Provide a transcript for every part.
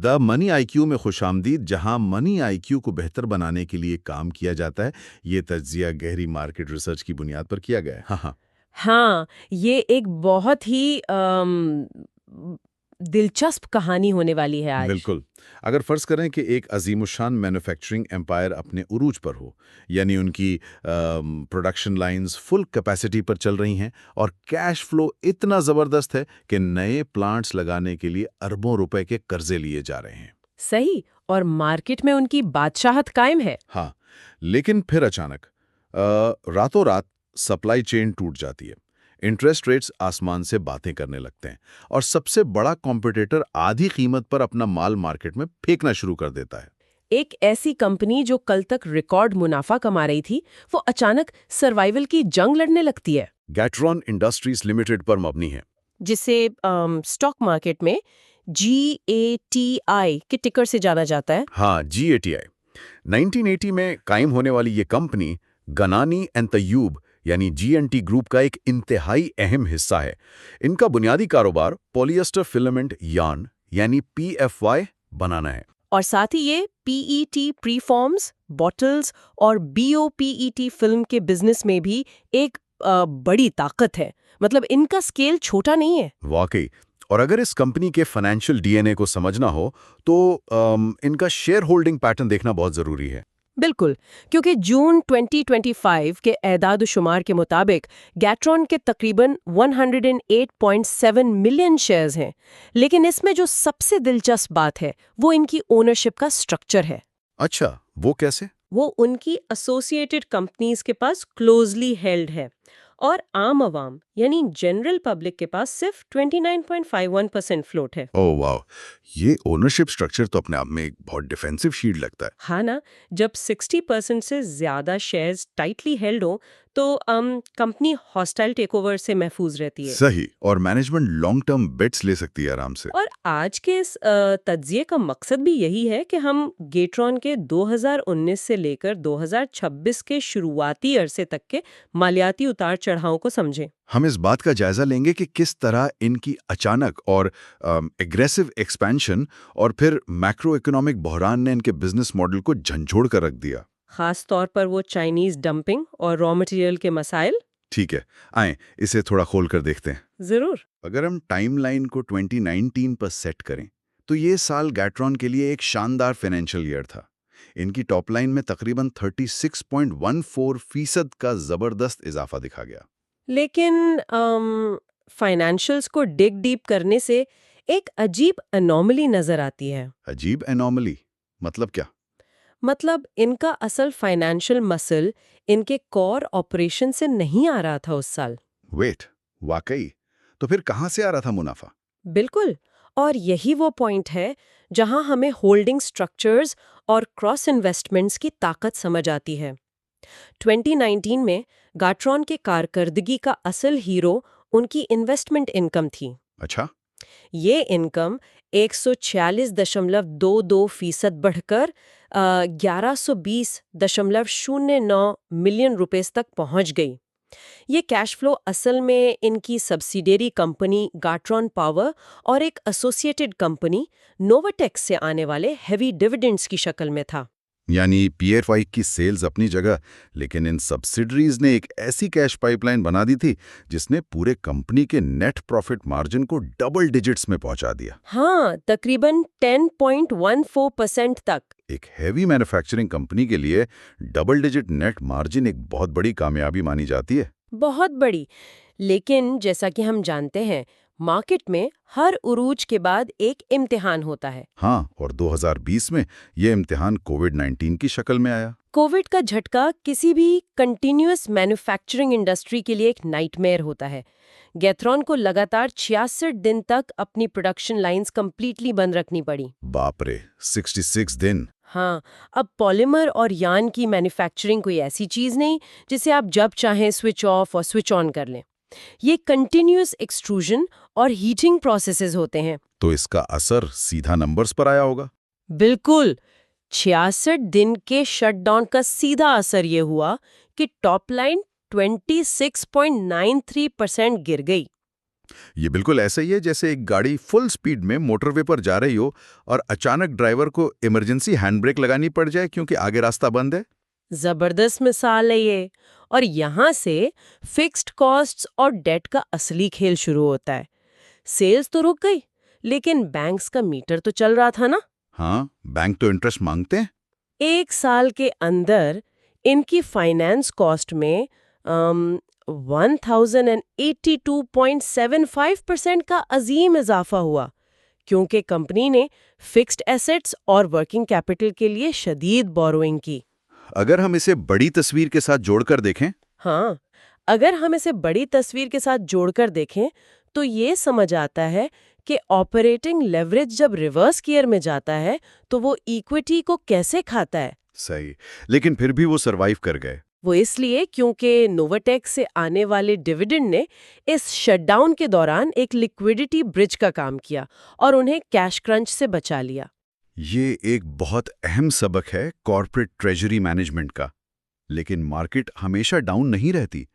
The money IQ में खुशामदीद, जहां money IQ को बेहतर बनाने के लिए काम किया जाता है। ये तज्जिया गहरी मार्केट रिसर्च की बुनियाद पर किया गया है। हाँ हाँ। हाँ, ये एक बहुत ही दिलचस्प कहानी होने वाली है आज। बिल्कुल। अगर फ़र्ज़ करें कि एक अज़ीमुशान मैन्युफैक्चरिंग एम्पायर अपने उरूज पर हो, यानी उनकी प्रोडक्शन लाइन्स फुल कैपेसिटी पर चल रही हैं और कैश फ्लो इतना ज़बरदस्त है कि नए प्लांट्स लगाने के लिए अरबों रुपए के कर्जे लिए जा रहे हैं। सही, और मार्केट में उनकी बादशाहत कायम है। हाँ, लेकिन फिर अचानक रातों रात सप्लाई चेन टूट जाती है। इंटरेस्ट रेट्स आसमान से बातें करने लगते हैं और सबसे बड़ा कॉम्पिटिटर आधी कीमत पर अपना माल मार्केट में फेंकना शुरू कर देता है। एक ऐसी कंपनी जो कल तक रिकॉर्ड मुनाफा कमा रही थी, वो अचानक सर्वाइवल की जंग लड़ने लगती है, गैट्रॉन इंडस्ट्रीज लिमिटेड पर मबनी है। जिसे स्टॉक मार्केट में GATI के टिकर से जाना जाता है। हाँ, GATI 1980 में कायम होने वाली ये कंपनी गनानी एंड तयूब यानी GNT ग्रुप का एक इंतहाई अहम हिस्सा है। इनका बुनियादी कारोबार पॉलिएस्टर फिलामेंट यार्न यानी PFY बनाना है। और साथ ही ये PET प्रीफॉर्म्स, बॉटल्स और BOPET फिल्म के बिजनेस में भी एक बड़ी ताकत है। मतलब इनका स्केल छोटा नहीं है। वाकई। और अगर इस कंपनी के फाइनेंशियल DNA को समझना हो तो इनका शेयर होल्डिंग पैटर्न देखना बहुत ज़रूरी है। बिल्कुल, क्योंकि जून 2025 के एदाद-ओ-शुमार के मुताबिक गैट्रॉन के तकरीबन 108.7 मिलियन शेयर्स हैं। लेकिन इसमें जो सबसे दिलचस्प बात है, वो इनकी ओनरशिप का स्ट्रक्चर है। अच्छा, वो कैसे? वो उनकी एसोसिएटेड कंपनीज के पास क्लोजली हेल्ड है और आम आवाम यानी जनरल पब्लिक के पास सिर्फ 29.51% फ्लोट है। ओह वाह! ये ओनरशिप स्ट्रक्चर तो अपने आप में एक बहुत डिफेंसिव शील्ड लगता है। हाँ ना, जब 60% से ज्यादा शेयर्स टाइटली हेल्ड हो तो कंपनी हॉस्टाइल टेकओवर से महफूज रहती है। सही। और मैनेजमेंट लॉन्ग टर्म बेट्स ले सकती है आराम से। और आज के इस तज्जिए का मकसद भी यही है कि हम गेट्रॉन के 2019 से लेकर 2026 के शुरुआती अरसे तक के मालियाती उतार चढ़ाव को समझें। हम इस बात का जायजा लेंगे कि किस तरह इनकी अचानक और एग्रेसिव एक्सपेंशन और फिर मैक्रो इकोनॉमिक बहरान ने इनके बिजनेस मॉडल को झंझोड़ कर रख दिया। खास तौर पर वो चाइनीज डंपिंग और रॉ मटेरियल के मसाइल। ठीक है, आए इसे थोड़ा खोल कर देखते हैं। जरूर। अगर हम टाइमलाइन को 2019 पर सेट करें, तो ये साल गैट्रॉन के लिए एक शानदार फाइनेंशियल ईयर था। इनकी टॉप लाइन में तकरीबन 36.14% का जबरदस्त इजाफा दिखा गया। लेकिन फाइनेंशियल्स को डिग डीप करने से एक अजीब अनोमली नजर आती है। अजीब एनॉमली? मतलब क्या? मतलब इनका असल फाइनेंशियल मसल इनके कोर ऑपरेशन से नहीं आ रहा था उस साल। वेट, वाकई? तो फिर कहाँ से आ रहा था मुनाफा? बिल्कुल। और यही वो पॉइंट है जहां हमें होल्डिंग स्ट्रक्चर्स और क्रॉस इन्वेस्टमेंट्स की ताकत समझ आती है। 2019 में गाट्रॉन के कारकर्दगी का असल हीरो उनकी इन्वेस्टमेंट इनकम थी। अच्छा। ये इनकम 146.22% बढ़कर 1120.09 मिलियन रुपए तक पहुंच गई। ये कैश फ्लो असल में इनकी सब्सिडियरी कंपनी गाट्रॉन पावर और एक एसोसिएटेड कंपनी नोवाटेक्स से आने वाले हेवी डिविडेंड्स की शक्ल में था। यानी PFI की सेल्स अपनी जगह, लेकिन इन सब्सिडरीज ने एक ऐसी कैश पाइपलाइन बना दी थी जिसने पूरे कंपनी के नेट प्रॉफिट मार्जिन को डबल डिजिट्स में पहुंचा दिया। हाँ, तकरीबन 10.14% तक। एक हैवी मैन्युफैक्चरिंग कंपनी के लिए डबल डिजिट नेट मार्जिन एक बहुत बड़ी कामयाबी मानी जाती है। बहुत बड़ी। लेकिन जैसा कि हम जानते हैं, मार्केट में हर उरूज के बाद एक इम्तिहान होता है। हाँ, और 2020 में ये इम्तिहान कोविड-19 की शक्ल में आया। कोविड का झटका किसी भी कंटिन्यूअस मैन्युफैक्चरिंग इंडस्ट्री के लिए एक नाइटमेयर होता है। गैथरॉन को लगातार 66 दिन तक अपनी प्रोडक्शन लाइंस कंप्लीटली बंद रखनी पड़ी। बाप रे, 66 दिन! हाँ, अब पॉलीमर और यार्न की मैन्युफैक्चरिंग कोई ऐसी चीज नहीं जिसे आप जब चाहें स्विच ऑफ और स्विच ऑन कर लें। ये कंटिन्यूअस एक्सट्रूजन और हीटिंग प्रोसेसेस होते हैं। तो इसका असर सीधा नंबर्स पर आया होगा। बिल्कुल। 66 दिन के शटडाउन का सीधा असर ये हुआ कि टॉप लाइन 26.93% गिर गई। ये बिल्कुल ऐसा ही है जैसे एक गाड़ी फुल स्पीड में मोटरवे पर जा रही हो और अचानक ड्राइवर को इमरजेंसी हैंड ब्रेक लगानी पड़ जाए क्योंकि आगे रास्ता बंद है। जबरदस्त मिसाल है ये। और यहाँ से फिक्स्ड कॉस्ट्स और डेट का असली खेल शुरू होता है। सेल्स तो रुक गई, लेकिन बैंक्स का मीटर तो चल रहा था ना। हाँ, बैंक तो इंटरेस्ट मांगते हैं। 1 साल के अंदर इनकी फाइनेंस कॉस्ट में 1082.75% का अजीम इजाफा हुआ, क्योंकि कंपनी ने फिक्स्ड एसेट्स और वर्किंग कैपिटल के लिए शदीद बोरोइंग की। अगर हम इसे बड़ी तस्वीर के साथ जोड़कर देखें, हाँ, अगर हम इसे बड़ी तस्वीर के साथ जोड़कर देखें तो ये समझ आता है कि ऑपरेटिंग लेवरेज जब रिवर्स गियर में जाता है तो वो इक्विटी को कैसे खाता है। सही, लेकिन फिर भी वो सरवाइव कर गए। वो इसलिए क्योंकि नोवाटेक से आने वाले डिविडेंड ने इस शटडाउन के दौरान एक लिक्विडिटी ब्रिज का काम किया और उन्हें कैश क्रंच से बचा लिया। ये एक बहुत अहम सबक है कॉर्पोरेट ट्रेजरी मैनेजमेंट का। लेकिन मार्केट हमेशा डाउन नहीं रहती।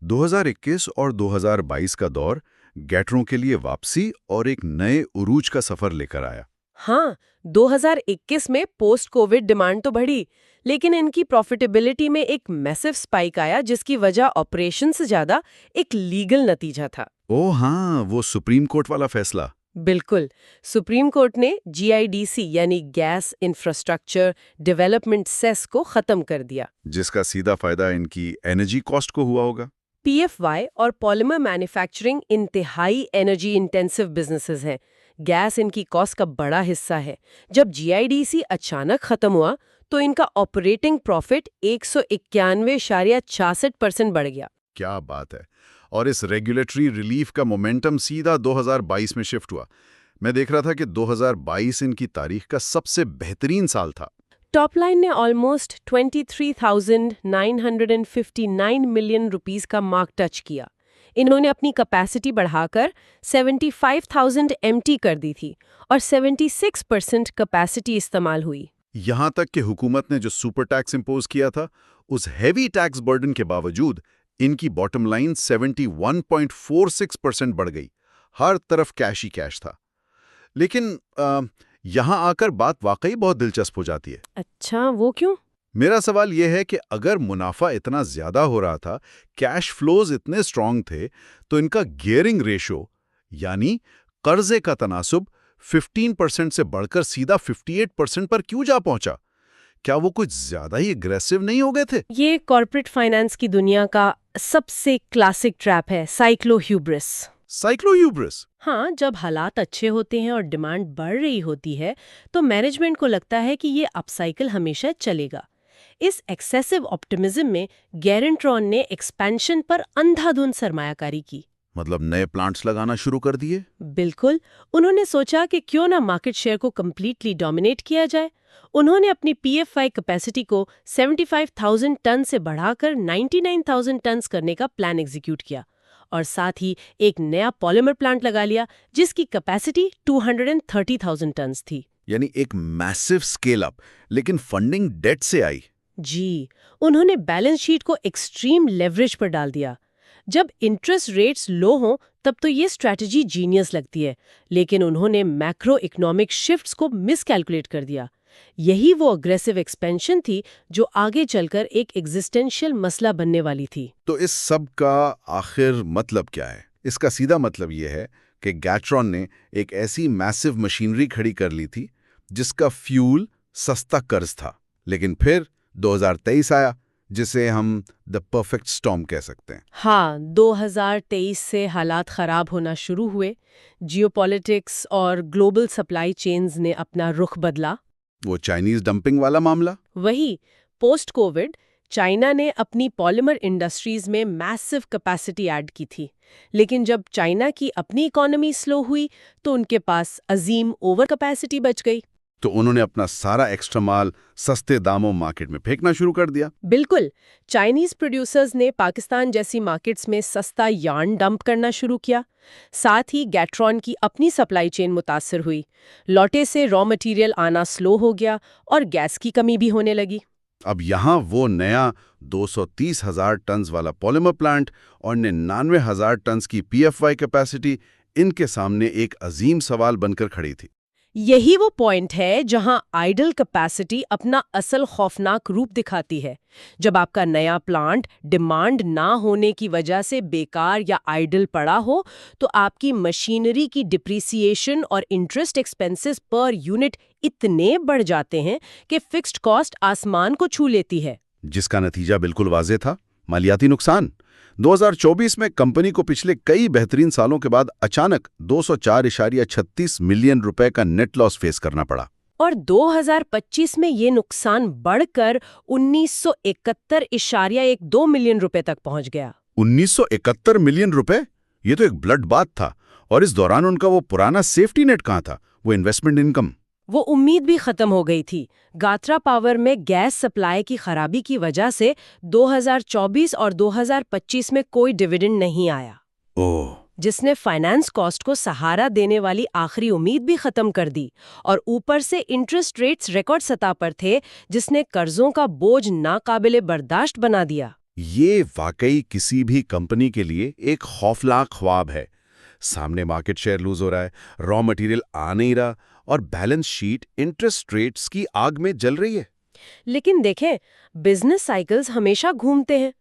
2021 और 2022 का दौर गैटरों के लिए वापसी और एक नए उरूज का सफर लेकर आया। हाँ, 2021 में पोस्ट कोविड डिमांड तो बढ़ी, लेकिन इनकी प्रॉफिटेबिलिटी में एक मैसिव स्पाइक आया जिसकी वजह ऑपरेशन से ज्यादा एक लीगल नतीजा था। ओह हाँ, वो सुप्रीम कोर्ट वाला फैसला। बिल्कुल, सुप्रीम कोर्ट ने जीआईडीसी यानी गैस इंफ्रास्ट्रक्चर डेवलपमेंट सेस को खत्म कर दिया, जिसका सीधा फायदा इनकी एनर्जी कॉस्ट को हुआ होगा। पीएफवाई और पॉलिमर मैन्युफैक्चरिंग इंतहाई एनर्जी इंटेंसिव बिजनेसेस हैं। गैस इनकी कॉस्ट का बड़ा हिस्सा है। जब जीआईडीसी अचानक खत्म हुआ तो इनका ऑपरेटिंग प्रॉफिट 191.66% बढ़ गया। क्या बात है। और इस रेगुलेटरी रिलीफ का मोमेंटम सीधा 2022 में शिफ्ट हुआ। मैं देख रहा था कि 2022 इनकी तारीख का सबसे बेहतरीन साल था। टॉप लाइन ने ऑलमोस्ट 23,959 मिलियन रुपीस का मार्क टच किया। इन्होंने अपनी कैपेसिटी बढ़ाकर 75,000 एमटी कर दी थी और 76% कैपेसिटी इस्तेमाल हुई। यहां तक कि हुकूमत ने जो सुपर टैक्स इंपोज किया था, उस हैवी टैक्स बर्डन के बावजूद इनकी बॉटम लाइन 71.46% बढ़ गई। हर तरफ कैश ही कैश था। लेकिन यहां आकर बात वाकई बहुत दिलचस्प हो जाती है। अच्छा, वो क्यों? मेरा सवाल यह है कि अगर मुनाफा इतना ज्यादा हो रहा था, कैश फ्लोज इतने स्ट्रांग थे, तो इनका गियरिंग रेशो यानी कर्जे का तनासुब 15% से बढ़कर सीधा 58% पर क्यों जा पहुंचा? क्या वो कुछ ज्यादा ही एग्रेसिव नहीं हो गए थे? ये कॉर्पोरेट फाइनेंस की दुनिया का सबसे क्लासिक ट्रैप है, साइक्लोह्यूब्रिस। साइक्लोह्यूब्रिस? हाँ, जब हालात अच्छे होते हैं और डिमांड बढ़ रही होती है तो मैनेजमेंट को लगता है कि ये अपसाइकिल हमेशा चलेगा। इस एक्सेसिव ऑप्टिमिज्म में गैरेंट्रॉन ने एक्सपेंशन पर अंधाधुंध सरमायाकारी की। मतलब नए प्लांट्स लगाना शुरू कर दिए? बिल्कुल, उन्होंने सोचा कि क्यों ना मार्केट शेयर को कंप्लीटली डोमिनेट किया जाए। उन्होंने अपनी पीएफआई कैपेसिटी को 75,000 टन से बढ़ाकर 99,000 टन करने का प्लान एग्जीक्यूट किया और साथ ही एक नया पॉलीमर प्लांट लगा लिया जिसकी कैपेसिटी 230,000 टन थी। यानी एक मैसिव स्केल अप, लेकिन फंडिंग डेट से आई। जी, उन्होंने बैलेंस शीट को एक्सट्रीम लेवरेज पर डाल दिया। जब इंटरेस्ट रेट्स लो हों तब तो ये स्ट्रैटेजी जीनियस लगती है, लेकिन उन्होंने मैक्रो इकोनॉमिक शिफ्ट्स को मिसकैलकुलेट कर दिया। यही वो अग्रेसिव एक्सपेंशन थी जो आगे चलकर एक एग्जिस्टेंशियल मसला बनने वाली थी। तो इस सब का आखिर मतलब क्या है? इसका सीधा मतलब यह है कि गैट्रॉन ने एक ऐसी मैसिव मशीनरी खड़ी कर ली थी जिसका फ्यूल सस्ता कर्ज था। लेकिन फिर 2023 आया, जिसे हम द परफेक्ट स्टॉर्म कह सकते हैं। हाँ, 2023 से हालात खराब होना शुरू हुए। जियोपॉलिटिक्स और ग्लोबल सप्लाई चेन्स ने अपना रुख बदला। वो चाइनीज डंपिंग वाला मामला? वही, पोस्ट कोविड चाइना ने अपनी पॉलीमर इंडस्ट्रीज में मैसिव कैपेसिटी ऐड की थी, लेकिन जब चाइना की अपनी इकोनॉमी स्लो हुई तो उनके पास अजीम ओवर कैपेसिटी बच गई। तो उन्होंने अपना सारा एक्स्ट्रा माल सस्ते दामों मार्केट में फेंकना शुरू कर दिया। बिल्कुल, चाइनीज प्रोड्यूसर्स ने पाकिस्तान जैसी मार्केट्स में सस्ता यार्न डंप करना शुरू किया। साथ ही गैट्रॉन की अपनी सप्लाई चेन मुतासर हुई। लौटे से रॉ मटेरियल आना स्लो हो गया और गैस की कमी भी होने लगी। अब यहाँ वो नया 230,000 टन्स वाला पॉलीमर प्लांट और 99,000 टन्स की पीएफवाई कैपेसिटी इनके सामने एक अजीम सवाल बनकर खड़ी थी। यही वो पॉइंट है जहां आइडल कैपेसिटी अपना असल खौफनाक रूप दिखाती है। जब आपका नया प्लांट डिमांड ना होने की वजह से बेकार या आइडल पड़ा हो, तो आपकी मशीनरी की डिप्रिसिएशन और इंटरेस्ट एक्सपेंसेस पर यूनिट इतने बढ़ जाते हैं कि फिक्स्ड कॉस्ट आसमान को छू लेती है। जिसका नतीजा बिल्कुल वाज़ेह था, मालियाती नुकसान। 2024 में कंपनी को पिछले कई बेहतरीन सालों के बाद अचानक 204.36 मिलियन रुपए का नेट लॉस फेस करना पड़ा। और 2025 में ये नुकसान बढ़कर 1971.12 मिलियन रुपए तक पहुंच गया। 1971 मिलियन रुपए? ये तो एक ब्लड बाथ था। और इस दौरान उनका वो पुराना सेफ्टी नेट कहाँ था, वो इन्वेस्टमेंट इनकम? वो उम्मीद भी खत्म हो गई थी। गात्रा पावर में गैस सप्लाई की खराबी की वजह से 2024 और 2025 में कोई डिविडेंड नहीं आया, ओह, जिसने फाइनेंस कॉस्ट को सहारा देने वाली आखिरी उम्मीद भी खत्म कर दी। और ऊपर से इंटरेस्ट रेट्स रिकॉर्ड सतह पर थे, जिसने कर्जों का बोझ नाकाबिले बर्दाश्त बना दिया। ये वाकई किसी भी कंपनी के लिए एक खौफनाक ख्वाब है। सामने मार्केट शेयर लूज हो रहा है, रॉ मटेरियल आ नहीं रहा और बैलेंस शीट इंटरेस्ट रेट्स की आग में जल रही है। लेकिन देखें, बिजनेस साइकिल्स हमेशा घूमते हैं।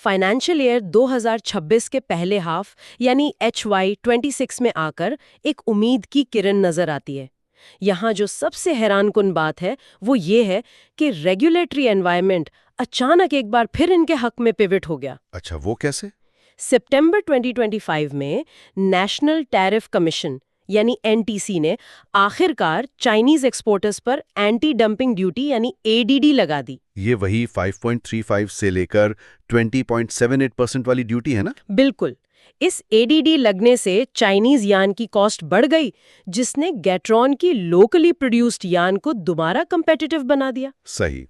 फाइनेंशियल ईयर 2026 के पहले हाफ यानी HY26 में आकर एक उम्मीद की किरण नजर आती है। यहाँ जो सबसे हैरानकुन बात है वो ये है कि रेगुलेटरी एनवायरनमेंट अचानक एक बार फिर इनके हक में पिवट हो गया। अच्छा, वो कैसे? सितंबर 2025 में नेशनल टैरिफ कमीशन यानी NTC ने आखिरकार चाइनीज एक्सपोर्टर्स पर एंटी डंपिंग ड्यूटी यानी ADD लगा दी। ये वही 5.35 से लेकर 20.78% वाली ड्यूटी है ना? बिल्कुल। इस ADD लगने से चाइनीज यान की कॉस्ट बढ़ गई, जिसने गैट्रॉन की लोकली प्रोड्यूस्ड यान को दोबारा कंपेटिटिव बना दिया। सही,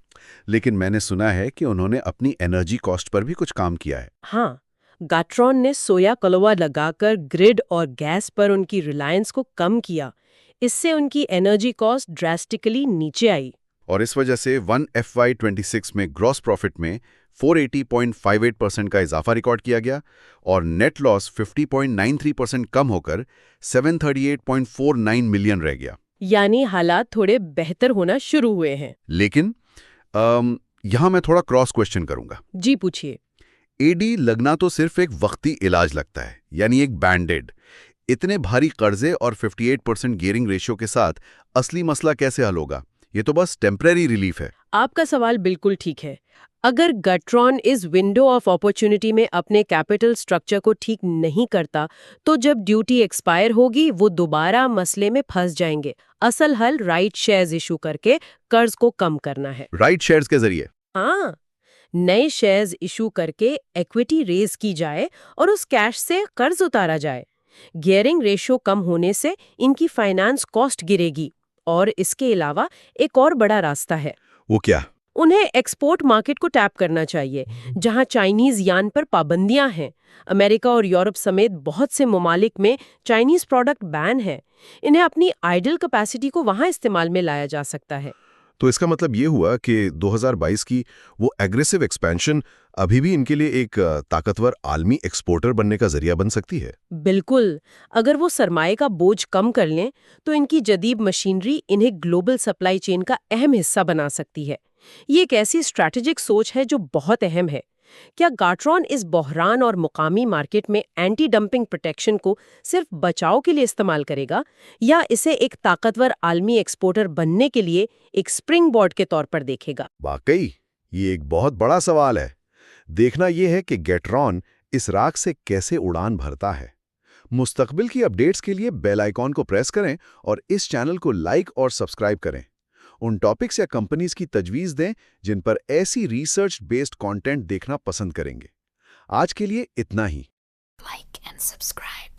लेकिन मैंने सुना है कि उन्होंने अपनी एनर्जी कॉस्ट पर भी कुछ काम किया है। हाँ, गैट्रॉन ने सोया कलवा लगाकर ग्रिड और गैस पर उनकी रिलायंस को कम किया। इससे उनकी एनर्जी कॉस्ट ड्रास्टिकली नीचे आई। और इस वजह से 1FY26 में ग्रॉस प्रॉफिट में 480.58% का इजाफा रिकॉर्ड किया गया और नेट लॉस 50.93% कम होकर 738.49 मिलियन रह गया। यानी हालात थोड़े बेहतर होना शुरू हुए हैं। लेकिन यहाँ मैं थोड़ा क्रॉस क्वेश्चन करूंगा। जी पूछिए। AD लगना तो सिर्फ एक वक्ती इलाज लगता है, यानी एक बैंडेड। इतने भारी कर्जे और 58% गियरिंग रेशियो के साथ असली मसला कैसे हल होगा? ये तो बस टेम्परेरी रिलीफ है। आपका सवाल बिल्कुल ठीक है। अगर गैट्रॉन इस विंडो ऑफ अपॉर्चुनिटी में अपने कैपिटल स्ट्रक्चर को ठीक नहीं करता, तो जब ड्यूटी एक्सपायर होगी वो दोबारा मसले में फंस जाएंगे। असल हल राइट शेयर्स इशू करके कर्ज को कम करना है। राइट शेयर्स के जरिए? हाँ, नए शेयर्स इशू करके इक्विटी रेज की जाए और उस कैश से कर्ज उतारा जाए। गियरिंग रेशियो कम होने से इनकी फाइनेंस कॉस्ट गिरेगी। और इसके अलावा एक और बड़ा रास्ता है। वो क्या? उन्हें एक्सपोर्ट मार्केट को टैप करना चाहिए, जहां चाइनीज यान पर पाबंदियां हैं। अमेरिका और यूरोप समेत बहुत से ममालिक में चाइनीज प्रोडक्ट बैन है। इन्हें अपनी आइडल कैपेसिटी को वहां इस्तेमाल में लाया जा सकता है। तो इसका मतलब ये हुआ कि 2022 की वो एग्रेसिव एक्सपेंशन अभी भी इनके लिए एक ताकतवर आलमी एक्सपोर्टर बनने का जरिया बन सकती है। बिल्कुल। अगर वो सरमाए का बोझ कम कर लें, तो इनकी जदीद मशीनरी इन्हें ग्लोबल सप्लाई चेन का अहम हिस्सा बना सकती है। ये एक ऐसी स्ट्रैटेजिक सोच है जो बहुत अहम है। क्या गैट्रॉन इस बहरान और मुकामी मार्केट में एंटी डंपिंग प्रोटेक्शन को सिर्फ बचाव के लिए इस्तेमाल करेगा, या इसे एक ताकतवर आलमी एक्सपोर्टर बनने के लिए एक स्प्रिंग बोर्ड के तौर पर देखेगा? वाकई ये एक बहुत बड़ा सवाल है। देखना यह है कि गैट्रॉन इस राख से कैसे उड़ान भरता है। मुस्तकबिल की अपडेट्स के लिए बेल आइकॉन को प्रेस करें और इस चैनल को लाइक और सब्सक्राइब करें। उन टॉपिक्स या कंपनीज की तजवीज दें जिन पर ऐसी रिसर्च बेस्ड कंटेंट देखना पसंद करेंगे। आज के लिए इतना ही। Like and subscribe.